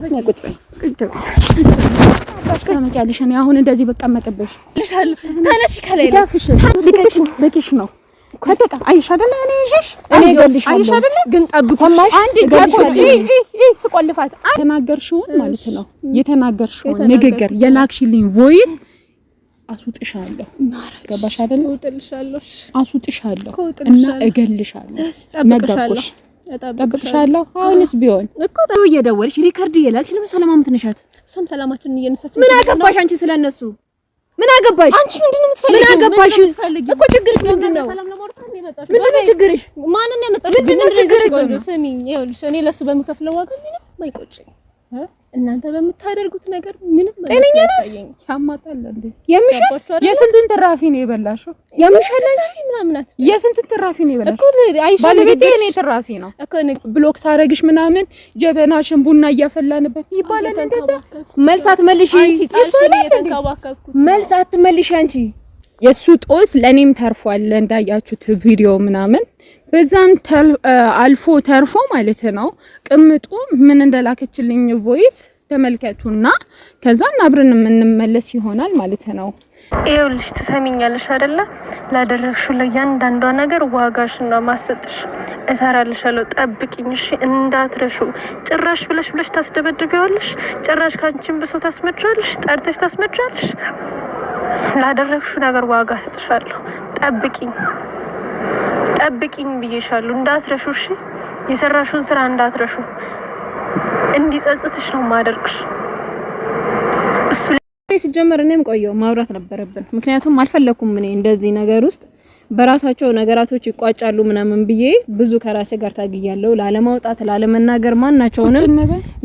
ቁጭ ተመጫለሽ እኔ አሁን እንደዚህ በቃ መጠበሽ ታነሽ ከላይ በቂሽ ነው ከተቃ አይሽ አይደለ እኔ ይሽሽ እኔ ገልሻለሁ ግን ጠብቁሽ አንዴ ስቆልፋት ተናገርሽውን ማለት ነው የተናገርሽውን ንግግር የላክሽልኝ ቮይስ አስውጥሻለሁ ገባሽ አይደለ አስውጥሻለሁ እና እገልሻለሁ ነገርኩሽ ጠብቅሻለሁ አሁንስ ቢሆን እኮ ታው እየደወልሽ ሪከርድ እየላክሽ ለምን ሰላማም ትነሻት እሱም ሰላማችንን እየነሳች ምን አገባሽ አንቺ ስለነሱ ምን አገባሽ አንቺ ምንድነው የምትፈልጊው ምን አገባሽ እኮ ችግርሽ ምንድነው ሰላም ለማውራት ነው የመጣሽ ምንድነው ችግርሽ ማንን ያመጣሽ ምንድነው ችግርሽ ስሚኝ ይኸውልሽ እኔ ለሱ በመከፍለው ዋጋ ምንም አይቆጭኝ እናንተ በመታደርጉት ነገር ምንም አይታየኝ ያማጣል እንዴ የምሻል የስንቱን ትራፊ ነው የበላሽው የምሻል አንቺ ምናምናት የስንቱን ትራፊ ነው የበላሽው እኮ አይሻል ባለቤቴ እኔ ትራፊ ነው እኮ ብሎክ ሳረግሽ ምናምን ጀበናሽን ቡና እያፈላንበት ይባላል እንደዛ መልሳት መልሽ አንቺ ጣልሽ የተንከባከብኩት መልሳት መልሽ አንቺ የሱ ጦስ ለኔም ተርፏል እንዳያችሁት ቪዲዮ ምናምን በዛን አልፎ ተርፎ ማለት ነው ቅምጡ ምን እንደላከችልኝ ቮይስ ተመልከቱና ከዛን አብረን እንመለስ ይሆናል ማለት ነው ይኸውልሽ ትሰሚኛለሽ አይደለ ላደረግሽው ለእያንዳንዷ ነገር ዋጋሽን ነው ማሰጥሽ እሰራልሻለሁ ጠብቂኝ እሺ እንዳትረሹ ጭራሽ ብለሽ ታስደበድቢዋለሽ ጭራሽ ካንቺም ብሶ ታስመጫለሽ ጠርተሽ ታስመጫለሽ ላደረግሽው ነገር ዋጋ ሰጥሻለሁ ጠብቂኝ ብዬሻለሁ እንዳትረሹ እሺ የሰራሽውን ስራ እንዳትረሹ እንዲጸጽትሽ ነው ማደርግሽ እሱ ሲጀመር እኔም ቆየው ማውራት ነበረብን ምክንያቱም አልፈለኩም እኔ እንደዚህ ነገር ውስጥ በራሳቸው ነገራቶች ይቋጫሉ ምናምን ብዬ ብዙ ከራሴ ጋር ታግያለሁ ላለማውጣት ላለመናገር ማናቸውንም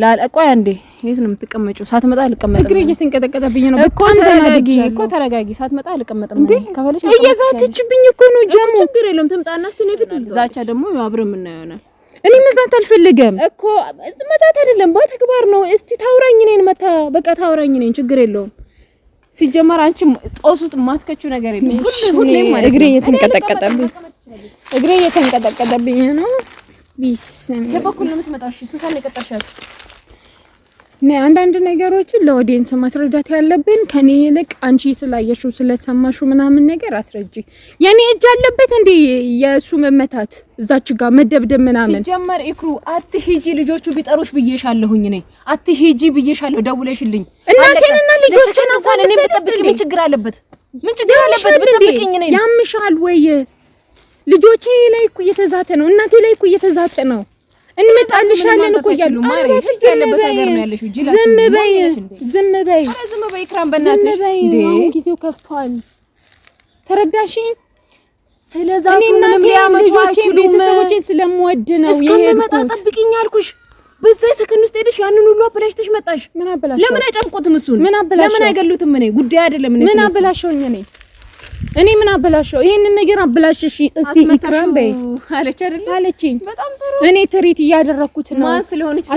ላለቆይ አንዴ የት ነው የምትቀመጪው ሳትመጣ አልቀመጥም እግሬ እየተንቀጠቀጠብኝ ነው እኮ ተረጋጊ ሳትመጣ አልቀመጥም ከፈለሽ እየዛተችብኝ እኮ ነው ጀሙ ችግር የለም ትምጣና እስቲ ነው ፊት ዛቻ ደግሞ አብረን ምን ይሆናል እኔ መዛት አልፈልግም እኮ መዛት አይደለም በተግባር ነው እስቲ ታውራኝ ነኝ መታ በቃ ታውራኝ ነኝ ችግር የለውም ሲጀመር አንቺ ጦስ ውስጥ ማትከቹ ነገር የለም ሁሌም ማለት እግሬ እየተንቀጠቀጠብኝ ነው ቢስም ለበኩል ነው የምትመጣው እሺ ስንሳለ ቀጠርሻት አንዳንድ ነገሮችን ለኦዲየንስ ማስረዳት ያለብን ከኔ ይልቅ አንቺ ስላየሽው ስለሰማሽው ምናምን ነገር አስረጂ የኔ እጅ አለበት እንዴ የሱ መመታት እዛች ጋር መደብደብ ምናምን ሲጀመር ኢክሩ አትሂጂ ልጆቹ ቢጠሩሽ ብዬሻለሁኝ ነኝ አትሂጂ ብዬሻለሁ ደውለሽልኝ እናቴንና ልጆችን እንኳን እኔ ብጠብቅ ምን ችግር አለበት ብትጠብቂኝ ነኝ ያምሻል ወይ ልጆቼ ላይ እኮ እየተዛተ ነው እናቴ ላይ እኮ እየተዛተ ነው እንመጣልሻለን እኮ ያሉ ማሪ ህግ ያለበት ሀገር ነው ያለሽው ጂላ ዝም በይ ኢክራም በእናትሽ እንዴ ጊዜው ከፍቷል ተረዳሽኝ ስለዛቱ ምንም ሊያመጡ አይችሉም ቤተሰቦቼን ስለምወድ ነው እስከምመጣ ጠብቂኝ አልኩሽ በዚህ ሰከንድ ውስጥ ሄደሽ ያንን ሁሉ አበላሽተሽ መጣሽ ምን አበላሽው ለምን አይጨምቁትም እሱን ለምን አይገሉትም እኔ ጉዳይ አይደለም ምን አበላሽውኝ እኔ ምን አበላሽው ይሄንን ነገር አበላሽሽ እስቲ ኢክራም በይ አለች አይደል አለችኝ በጣም ጥሩ እኔ ትሪት እያደረኩት ነው ማን ስለሆነች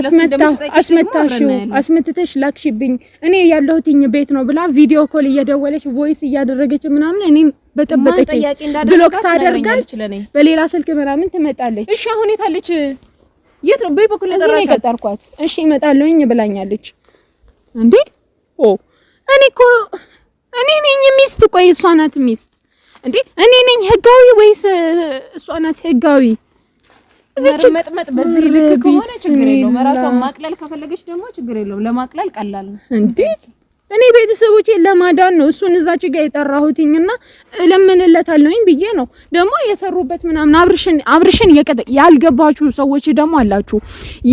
አስመታሽው ላክሽብኝ እኔ ያለሁትኝ ቤት ነው ብላ ቪዲዮ ኮል እየደወለች ቮይስ እያደረገች ምናምን እኔን በጠበጠች ብሎክ ሳደርጋለች በሌላ ስልክ ምናምን ትመጣለች እሺ አሁን የታለች የት ነው በይበኩል ለጠራሽ ቀጠርኳት እሺ እመጣለሁኝ ብላኛለች እንዴ እኔ ነኝ ሚስት ቆይ እሷ ናት ሚስት እንዴ እኔ ነኝ ህጋዊ ወይስ እሷ ናት ህጋዊ መጥመጥ በዚህ ልክ ከሆነ ችግር የለውም ራሷን ማቅለል ከፈለገች ደግሞ ችግር የለውም ለማቅለል ቀላል ነው እንዴ እኔ ቤተሰቦቼ ለማዳን ነው እሱን እዛች ጋር የጠራሁትኝና ለምንለታለሁኝ ብዬ ነው ደግሞ የሰሩበት ምናምን አብርሽን ያልገባችሁ ሰዎች ደግሞ አላችሁ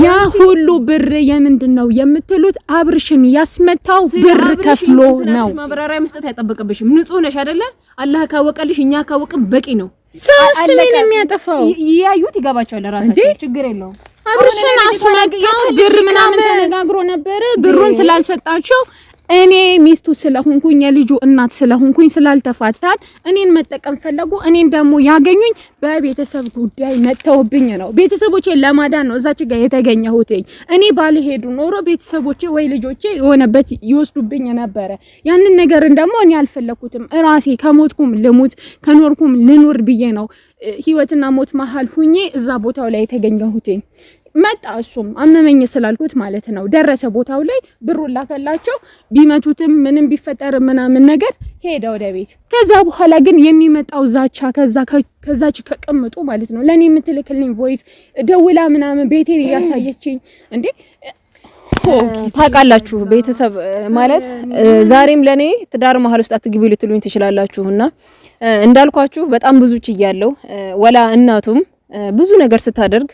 ያ ሁሉ ብር የምንድነው የምትሉት አብርሽን ያስመታው ብር ከፍሎ ነው ማብራሪያ መስጠት አይጠበቅብሽም ንጹህ ነሽ አይደለ አላህ ካወቀልሽ እኛ ካወቅን በቂ ነው ሰስምን የሚያጠፋው ያዩት ይገባቸዋል ለራሳቸው ችግር የለውም አብርሽን አስመታው ብር ምናምን ተነጋግሮ ነበር ብሩን ስላልሰጣቸው እኔ ሚስቱ ስለሆንኩኝ የልጁ እናት ስለሆንኩኝ ስላልተፋታን እኔን መጠቀም ፈለጉ እኔን ደግሞ ያገኙኝ በቤተሰብ ጉዳይ መተውብኝ ነው ቤተሰቦቼ ለማዳን ነው እዛች ጋር የተገኘሁት እኔ ባልሄዱ ኖሮ ቤተሰቦቼ ወይ ልጆቼ የሆነበት ይወስዱብኝ ነበር ያንን ነገር ደግሞ እኔ አልፈለኩትም ራሴ ከሞትኩም ልሙት ከኖርኩም ልኑር ብዬ ነው ህይወትና ሞት መሃል ሁኜ እዛ ቦታው ላይ የተገኘሁት መጣ እሱም አመመኝ ስላልኩት ማለት ነው ደረሰ ቦታው ላይ ብሩን ላከላቸው ቢመቱትም ምንም ቢፈጠር ምናምን ነገር ሄደ ወደ ቤት ከዛ በኋላ ግን የሚመጣው ዛቻ ከዛች ከቀምጡ ማለት ነው ለኔ የምትልክልኝ ቮይስ ደውላ ምናምን ቤቴን ያሳየችኝ እንዴ ታውቃላችሁ ቤተሰብ ማለት ዛሬም ለኔ ትዳር መሀል ውስጥ አትግቢ ልትሉኝ ትችላላችሁና እንዳልኳችሁ በጣም ብዙ ችያለሁ ወላ እናቱም ብዙ ነገር ስታደርግ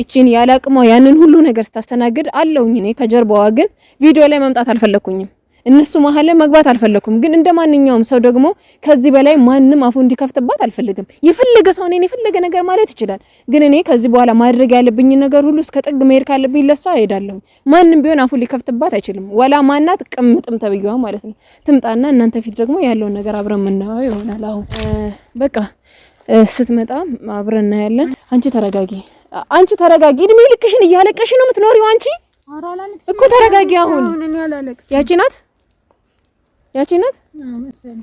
እቺን ያላቅማ ያንን ሁሉ ነገር ስታስተናግድ አለውኝ እኔ ከጀርባዋ ግን ቪዲዮ ላይ መምጣት አልፈለኩኝም እነሱ መሀል ላይ መግባት አልፈለኩም ግን እንደማንኛውም ሰው ደግሞ ከዚህ በላይ ማንንም አፉ እንዲከፍትባት አልፈልግም የፈለገ ሰው እኔ የፈለገ ነገር ማለት ይችላል ግን እኔ ከዚህ በኋላ ማድረግ ያለብኝ ነገር ሁሉ እስከ ጥግ መሄድ ካለብኝ ለሷ እሄዳለሁ ማንንም ቢሆን አፉ ሊከፍትባት አይችልም ወላ ማናት ቅምጥም ተብየዋ ማለት ነው ትምጣና እናንተ ፊት ደግሞ ያለው ነገር አብረን ምናየው ይሆናል አሁን በቃ ስትመጣ አብረን እናያለን አንቺ ተረጋጊ እድሜ ልክሽን እያለቀሽ ነው የምትኖሪው አንቺ እኮ ተረጋጊ አሁን ያቺ ናት መሰለኝ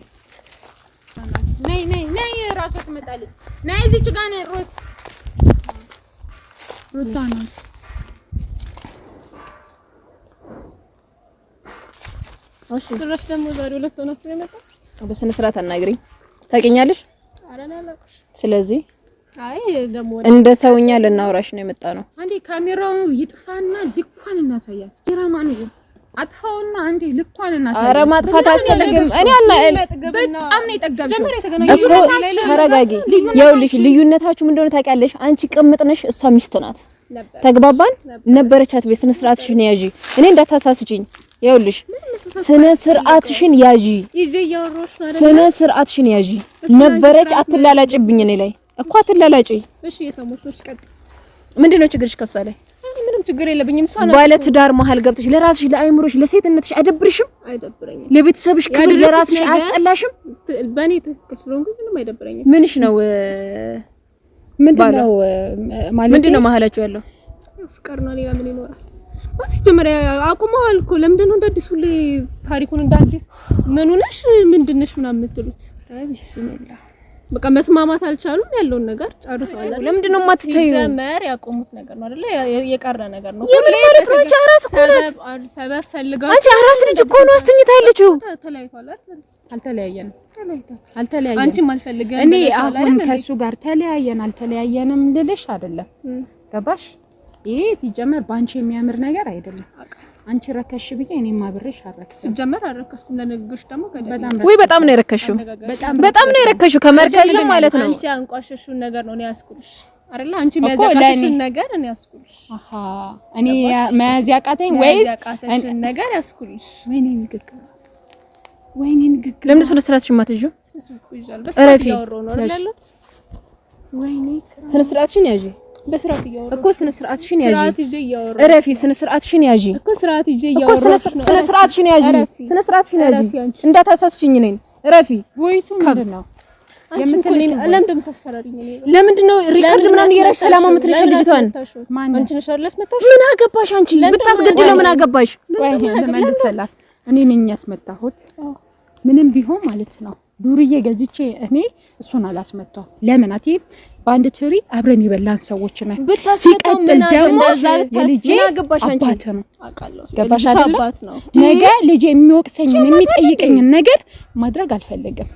ነይ ራሷ ትመጣለች ነይ እዚች ጋር ነይ ሩታ ነው እሺ ድረሽ ደግሞ ዛሬ ሁለት ሆነ የመጣው በስነ ስርዓት አናግሪኝ ታውቂኛለሽ አላላላሽ ስለዚህ አይ ደግሞ እንደ ሰውኛ ልናወራሽ ነው የመጣ ነው አንዴ ካሜራው ይጥፋና ልኳን እናሳያት ድራማን ነው አጥፋውና አንዴ ልኳን እናሳያት ኧረ ማጥፋት አስፈልግም እኔ በጣም ነው የጠገብሽው እኮ ተረጋጊ ይኸውልሽ ልዩነታችሁ ምን እንደሆነ ታውቂያለሽ አንቺ ቅምጥ ነሽ እሷ ሚስት ናት ተግባባን ነበረቻት በስነ ስርዓትሽን ያዢ እኔ እንዳታሳስቺኝ ይኸውልሽ ስነ ስርዓትሽን ያዢ ስነ ስርዓትሽን ያዢ ነበረች አትላላጭብኝ እኔ ላይ እኮ አትላላጭ እሺ የሰሞሽ ነው ቀጥ ምንድነው ችግርሽ ከሷ ላይ ምንም ችግር የለብኝም እሷ ናት ባለ ትዳር መሀል ገብተሽ ለራስሽ ለአይምሮሽ ለሴትነትሽ አይደብርሽም አይደብረኝም ለቤተሰብሽ ክብር ለራስሽ አያስጠላሽም በኔ ትክክል ስለሆንኩ ምንም አይደብረኝም ምንሽ ነው ምንድነው መሀላችሁ ያለው ፍቅር ነው ሌላ ምን ይኖራል ወይስ ጀመሪያ አቁመዋል እኮ ለምንድን ነው እንደአዲስ ሁሌ ታሪኩን እንደአዲስ ምን ሆነሽ ምንድነሽ ምናምን የምትሉት ቢስሚላህ በቃ መስማማት አልቻሉም ያለውን ነገር ጨርሰዋል ለምንድን ነው የማትተዩ ጀመር ያቆሙት ነገር ነው አይደል የቀረ ነገር ነው የምልመረት ነው ጫራስ ኮናት ሰበብ ፈልጋው አንቺ አራስ ልጅ እኮ ነው አስተኝታለችው ተለያይቷል አይደል አልተለያየንም አንቺም አልፈልገም እኔ አሁን ከሱ ጋር አልተለያየንም ልልሽ አይደለም ገባሽ ይሄ ሲጀመር ባንቺ የሚያምር ነገር አይደለም አንቺ ረከሽ ብዬ እኔም አብሬሽ አረከሽ ሲጀመር አረከስኩም ለነገርሽ ደግሞ በጣም ነው የረከሽው በጣም ነው የረከሽው ከመርከዝም ማለት ነው አንቺ አንቋሸሽውን ነገር ነው ያስኩልሽ አይደል አንቺ መያዛቃሽን ነገር ነው ያስኩልሽ አሃ እኔ መያዝ ያቃተኝ ወይስ ነገር ያስኩልሽ ወይኔ ንግግር ለምን ስለ ስራትሽ ማትጁ በስራት ያወራው ነው አይደል ወይኔ ስለ ስራትሽን ያዢ በስራት ያወራው እኮ ስነ ስርዓትሽን ያዢ ስራት ይዤ ያወራው እረፊ ስነ ስርዓትሽን ያዢ እኮ ስራት ይዤ ያወራው ስነ ስርዓትሽን ያዢ ስነ ስርዓትሽን ያዢ እንዳታሳስችኝ ነኝ እረፊ ቮይሱ ምንድነው የምትልኝ ለምንድን ተስፈራሪኝ ለምንድነው ሪከርድ ምናምን እየራሽ ሰላም አምጥልሽ ልጅቷን አንቺ ነሽ አይደል ያስመታሽ ምን አገባሽ አንቺ ብታስገድለው ምን አገባሽ ወይ መልሰላት እኔ ነኝ ያስመታሁት ምንም ቢሆን ማለት ነው ዱርዬ ገዝቼ እኔ እሱን አላስመጣው ለምን አትይ በአንድ ትሪ አብረን ይበላን ሰዎች ነን ሲቀጥል ደግሞ የልጄ አባት ነው አቃለው ገባሽ አይደል ነገ ልጄ የሚወቅሰኝን የሚጠይቀኝን ነገር ማድረግ አልፈልግም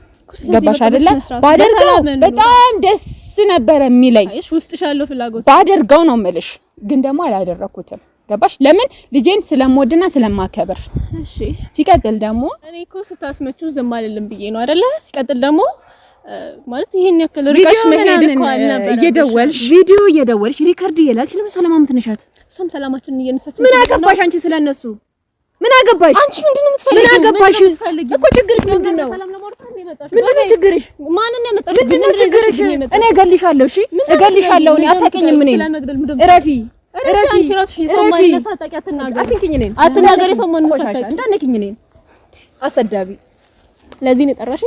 ገባሽ አይደል ባደርገው በጣም ደስ ነበር የሚለኝ አይሽ ውስጥሽ ያለው ፍላጎት ባደርገው ነው የምልሽ ግን ደግሞ አላደረኩትም ገባሽ ለምን ልጄን ስለምወድና ስለማከብር እሺ ሲቀጥል ደግሞ እኔ እኮ ስታስመቹ ዝም አልልም ብዬ ነው አይደለ ሲቀጥል ደግሞ ማለት ይሄን ያክል ርቀሽ መሄድ እኮ አልነበረ ቪዲዮ እየደወልሽ ሪከርድ እየላልሽ ለምን ሰላም አምጥነሻት እሷም ሰላማችንን እየነሳች ምን አገባሽ አንቺ ስለነሱ ምን አገባሽ አንቺ ምንድነው የምትፈልጊው ምን አገባሽ እኮ ችግርሽ ምንድነው ምንድነው ችግርሽ ማንን ያመጣሽ ምንድነው ችግርሽ እኔ እገልሻለሁ እሺ እገልሻለሁ እኔ አታውቂኝም ምን እረፊ አንቺ ራስሽ ሰማኝ ለሳጣቂ አትናገሪ ሰማኝ ለሳጣቂ እንዳነኪኝ ነኝ አሰዳቢ ለዚህ ነው ጠራሽ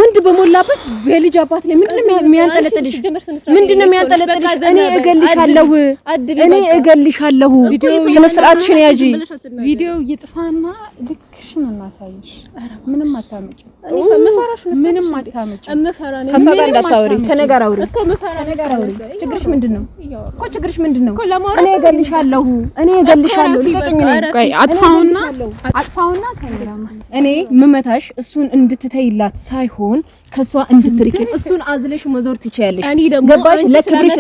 ወንድ በሞላበት በልጅ አባት ላይ ምንድነው የሚያንጠለጥልሽ? ምንድነው የሚያንጠለጥልሽ? እኔ እገልሻለሁ። ስነ ስርዓትሽን ያዢ። ቪዲዮ ይጥፋና ልክሽን እናሳይሽ። ምንም አታመጭ። ምንም አታመጭ። ከሷ ጋር እንዳታወሪ፣ ከኔ ጋር አውሪ። ችግርሽ ምንድነው? ችግርሽ ምንድነው? እኔ እገልሻለሁ። ልቀቀኝ። ቆይ አጥፋውና ካሜራማ እኔ ምመታሽ እሱን እንድትተይላት ሳይሆን ከሷ እንድትርቂ እሱን አዝለሽ መዞር ትችያለሽ። ገባሽ? ለክብርሽ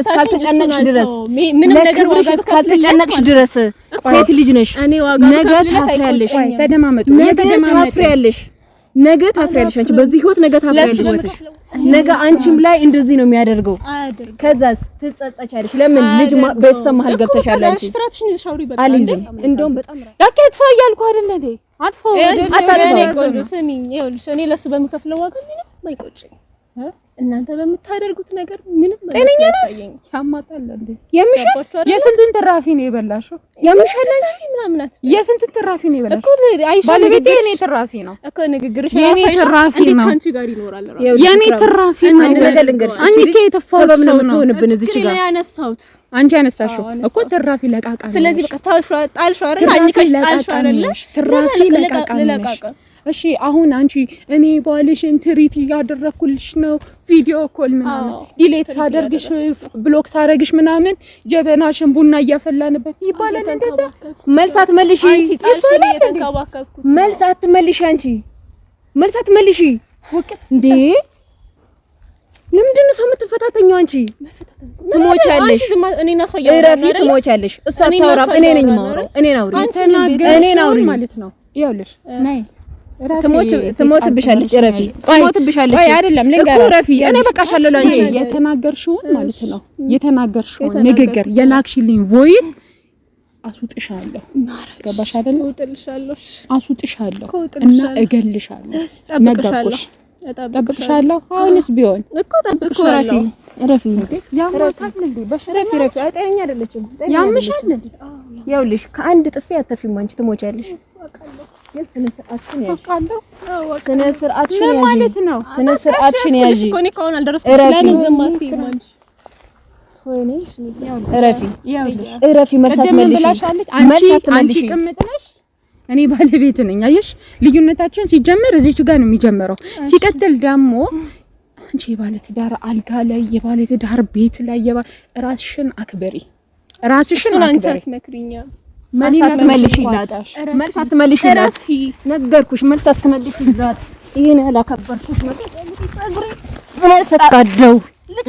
እስካልተጨነቅሽ ድረስ ሴት ልጅ ነሽ። ነገ ታፍሪያለሽ። ነገ ታፍሪያለሽ። አንቺ በዚህ ህይወት ነገ ታፍሪያለሽ። ነገ አንቺም ላይ እንደዚህ ነው የሚያደርገው። ከዛስ ትጸጸቻለሽ። ለምን ልጅ ቤተሰብ መሀል ገብተሻል። አንቺ አልይዝም። እንደውም በጣም ያከትፋ እያልኩ አይደል እንዴ? አጥፎ አታጥፎ። ስሚኝ፣ ይኸውልሽ እኔ ለሱ በምከፍለው ዋጋ ምንም አይቆጭኝ። እናንተ በምታደርጉት ነገር ምንም ጤነኛ ናት። ያማጣል እንዴ? የስንቱን ትራፊ ነው የበላሽው? የምሻል አንቺ ምናምናት የስንቱን ትራፊ ነው የበላሽው እኮ። ባለቤቴ የኔ ትራፊ ነው እኮ። ንግግርሽ የኔ ትራፊ ነው። ካንቺ ጋር ይኖራል። የኔ ትራፊ ነው። አንድ ነገር ልንገርሽ፣ አንቺ ከየተፋው ሰበብ ነው የምትሆንብን እዚች ጋር። አንቺ ያነሳሽው እኮ ትራፊ ለቃቃ ነው። ስለዚህ በቃ ጣልሽው አይደል? አንቺ ጣልሽው አይደል? ትራፊ ለቃቃ ነው። እሺ አሁን አንቺ እኔ ባልሽን ትሪት ያደረኩልሽ ነው ቪዲዮ ኮል ምናምን ዲሌት ሳደርግሽ ብሎክ ሳደርግሽ ምናምን ጀበናሽን ቡና እያፈላንበት ይባላል። እንደዛ መልሳት መልሺ። መልሳት መልሺ እንዴ! ለምንድን ነው ሰው የምትፈታተኛው? አንቺ ትሞቻለሽ። እረፊ፣ ትሞቻለሽ። እሷ አታወራም። እኔ ነኝ የማወራው። እኔን አውሪ ማለት ነው። ይኸውልሽ ነይ ትሞትብሻለች። እረፊ፣ ትሞትብሻለች። አይ አይደለም ልንገርሽ፣ እረፊ። እኔ በቃሻለሁ ላንቺ የተናገርሽውን ማለት ነው። የተናገርሽውን ንግግር የላክሽልኝ ቮይስ አስውጥሻለሁ። ገባሽ አይደል? አስውጥሻለሁ እና እገልሻለሁ። ነገርኩሽ። ጠብቅሻለሁ። አሁንስ ቢሆን እኮ ጠብቅሻለሁ። እረፊ። ያማታል እንዴ? በሽረፊ ረፊ ጤነኛ አይደለችም። ያምሻል እንዴ? ይኸውልሽ ከአንድ ጥፊ አተፊም አንቺ ትሞቻለሽ። ግን ስነ ስርዓትሽን ያዢ። ስነ ስርዓትሽን ያዢ ማለት ነው። ስነ ስርዓትሽን ያዢ። እኮ ነው ካሁን አልደረስኩም። ለምን ዝም አትይም አንቺ? ወይኔ እረፊ። መልሳት መልሽ። አንቺ ቅምጥነሽ፣ እኔ ባለቤት ነኝ። አየሽ፣ ልዩነታችን ሲጀመር እዚች ጋር ነው የሚጀምረው። ሲቀጥል ደግሞ አንቺ የባለትዳር አልጋ ላይ የባለትዳር ቤት ላይ ራስሽን አክብሪ። አንቺ አትመክሪኛ። መልሳት መልሽላት። ነገርኩሽ። መልሳት መልሽላት። ይሄን ያላከበርኩሽ መልሳት ታደው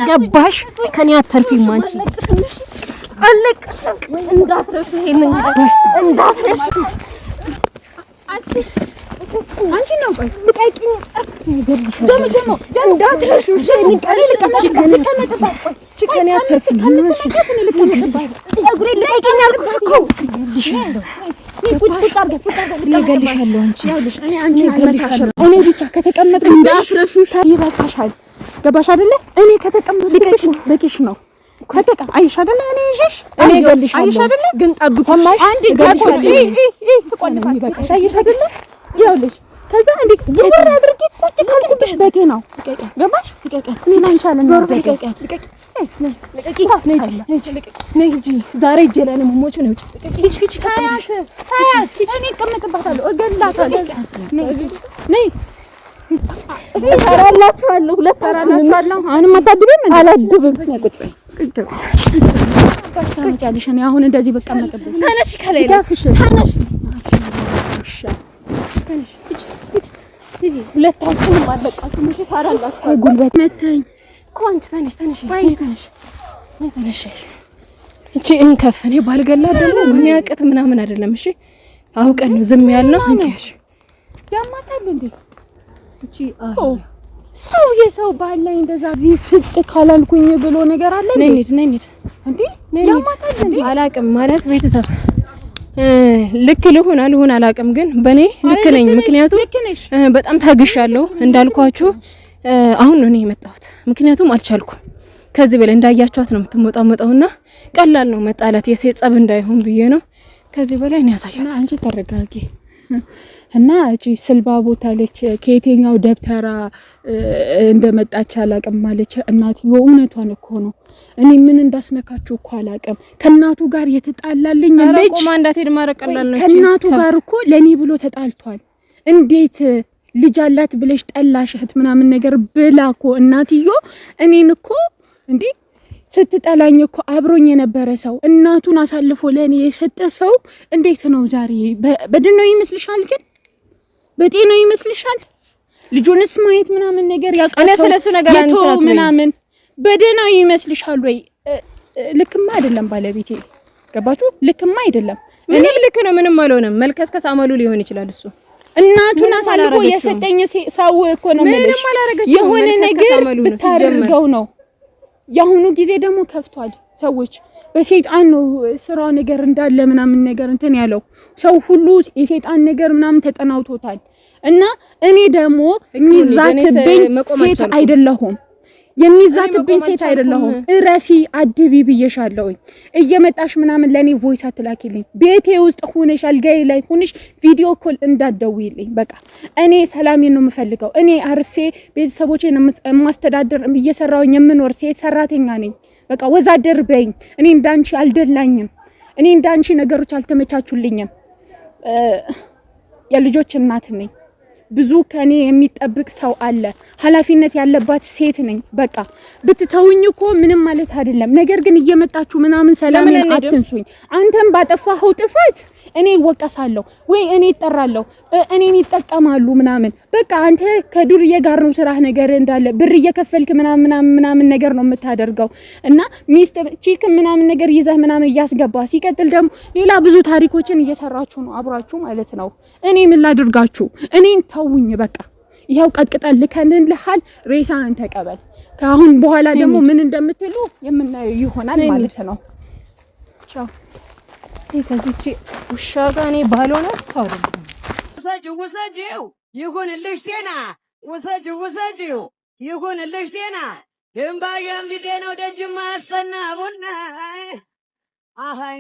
ገባሽ? ከኔ አተርፊም አንቺ አለቅሽም። እንዳትረሽ ይሄንን እንዳትረሽ አንቺ ነው። ቆይ ልቀቂኝ። ደግሞ እንዳትረሽ ይሄንን ቀለል ከኔ አተርፊም እኔ ብቻ ከተቀመጥኩ እንዳትረሹ ይበቃሻል። ገባሽ አይደለ? እኔ ከተቀመጥኩ በቂሽ ነው። አይሽ አይደለ? እኔ ይዤሽ እኔ እገልሻለሁ። አይሽ አይደለ? ግን ጠብቁ። ሰማሽ? አንድ ገባሽ? ስቆልፍ ይበቃሽ። አይሽ አይደለ? ይኸውልሽ ከዛ እንዴ ይወራ አድርጊ ቁጭ ካልኩብሽ በቂ ነው። ገባሽ? ምን አንቻለን ነው ዛሬ እጄ ላይ ነው የምሞች ነው። ሂጂ ካያት እኔ እቀመጥባታለሁ፣ እገላታለሁ። ነይ እሰራላችኋለሁ፣ ሁለት እሰራላችኋለሁ። አሁንም አታድብም? አላድብም። ቁጭ በይ ታመጫለሽ። እኔ አሁን እንደዚህ በቀመጥብሽ ተነሽ፣ ከላይ ዳፍሽ ተነሽ፣ ሂጂ። ሁለታችሁም አለቃችሁ። ምን ትሰራላችሁ? ጉልበት መተኝ እኮ አንቺ ተነሽ። እቺ እንከፈኔ ባልገላ ደግሞ የሚያቅት ምናምን አይደለም። እሺ አውቀን ነው ዝም ያልነው። አንቺ ያማታል እንዴ? እቺ ሰው የሰው ባል ላይ እንደዛ እዚህ ፍጥ ካላልኩኝ ብሎ ነገር አለ እንዴ? ነይ እንዴ ያማታል እንዴ? አላቅም ማለት ቤተሰብ ልክ ልሁን አላቅም፣ ግን በኔ ልክ ነኝ። ምክንያቱም በጣም ታግሻለሁ እንዳልኳችሁ። አሁን ነው እኔ የመጣሁት፣ ምክንያቱም አልቻልኩም። ከዚህ በላይ እንዳያቻት ነው የምትሞጣሞጣውና ቀላል ነው መጣላት፣ የሴት ጸብ እንዳይሆን ብዬ ነው። ከዚህ በላይ እኔ ያሳያት። አንቺ ተረጋጊ። እና እቺ ስልባ ቦታ ለች ከየትኛው ደብተራ እንደመጣች አላቅም ማለች እናትዮ። እውነቷን እኮ ነው። እኔ ምን እንዳስነካችሁ እኮ አላቅም። ከናቱ ጋር የተጣላልኝ ልጅ ቆማ እንዳትሄድ ማረቀላል ነው። ከናቱ ጋር እኮ ለኔ ብሎ ተጣልቷል። እንዴት ልጅ አላት ብለሽ ጠላሽ እህት ምናምን ነገር ብላ እኮ እናትዮ እኔን እኮ እንዴ ስትጠላኝ እኮ አብሮኝ የነበረ ሰው እናቱን አሳልፎ ለኔ የሰጠ ሰው እንዴት ነው ዛሬ በደነው ይመስልሻል? ግን በጤናው ይመስልሻል? ልጁንስ ማየት ምናምን ነገር ያቀርተው እኔ ስለሱ ነገር አንተ ምናምን በደናው ይመስልሻል ወይ? ልክማ አይደለም ባለቤቴ፣ ገባችሁ? ልክማ አይደለም። ምንም ልክ ነው፣ ምንም አልሆነም። መልከስከስ አመሉ ሊሆን ይችላል እሱ። እናቱን አሳልፎ የሰጠኝ ሰው እኮ ነው ማለት የሆነ ነገር ብታርገው ነው። ያሁኑ ጊዜ ደግሞ ከፍቷል። ሰዎች በሰይጣን ነው ስራው ነገር እንዳለ ምናምን ነገር እንትን ያለው ሰው ሁሉ የሰይጣን ነገር ምናምን ተጠናውቶታል። እና እኔ ደግሞ የሚዛትብኝ ሴት አይደለሁም፣ የሚዛትብኝ ሴት አይደለሁም። እረፊ አድቢ ብዬሻለሁኝ። እየመጣሽ ምናምን ለኔ ቮይስ አትላኪልኝ። ቤቴ ውስጥ ሆነሽ አልጋዬ ላይ ሆነሽ ቪዲዮ ኮል እንዳትደውይልኝ። በቃ እኔ ሰላሜን ነው የምፈልገው። እኔ አርፌ ቤተሰቦቼን ማስተዳደር እየሰራውኝ የምኖር ሴት ሰራተኛ ነኝ። በቃ ወዛደር በይኝ። እኔ እንዳንቺ አልደላኝም። እኔ እንዳንቺ ነገሮች አልተመቻቹልኝም። የልጆች እናት ነኝ። ብዙ ከኔ የሚጠብቅ ሰው አለ። ኃላፊነት ያለባት ሴት ነኝ። በቃ ብትተውኝ እኮ ምንም ማለት አይደለም። ነገር ግን እየመጣችሁ ምናምን ሰላምን አትንሱኝ። አንተም ባጠፋኸው ጥፋት እኔ እወቀሳለሁ ወይ እኔ እጠራለሁ፣ እኔን ይጠቀማሉ ምናምን። በቃ አንተ ከዱርዬ ጋር ነው ስራህ ነገር እንዳለ ብር እየከፈልክ ምናምን ነገር ነው የምታደርገው። እና ሚስት ቺክ ምናምን ነገር ይዘህ ምናምን እያስገባ ሲቀጥል ደግሞ ሌላ ብዙ ታሪኮችን እየሰራችሁ ነው አብራችሁ ማለት ነው። እኔ ምን ላድርጋችሁ? እኔን ተውኝ በቃ። ይሄው ቀጥቅጠን ልከንልሃል። ሬሳን ተቀበል። ከአሁን በኋላ ደግሞ ምን እንደምትሉ የምናየው ይሆናል ማለት ነው። ቻው። ከዚህች ውሻ ጋር እኔ ባልሆነ ሰው አይደለም። ውሰጂው ይሁንልሽ ጤና፣ ውሰጂው ይሁንልሽ ጤና። ድንባዣም ቢጤ ነው ደጅማ ያስጠና ቡና አሃይ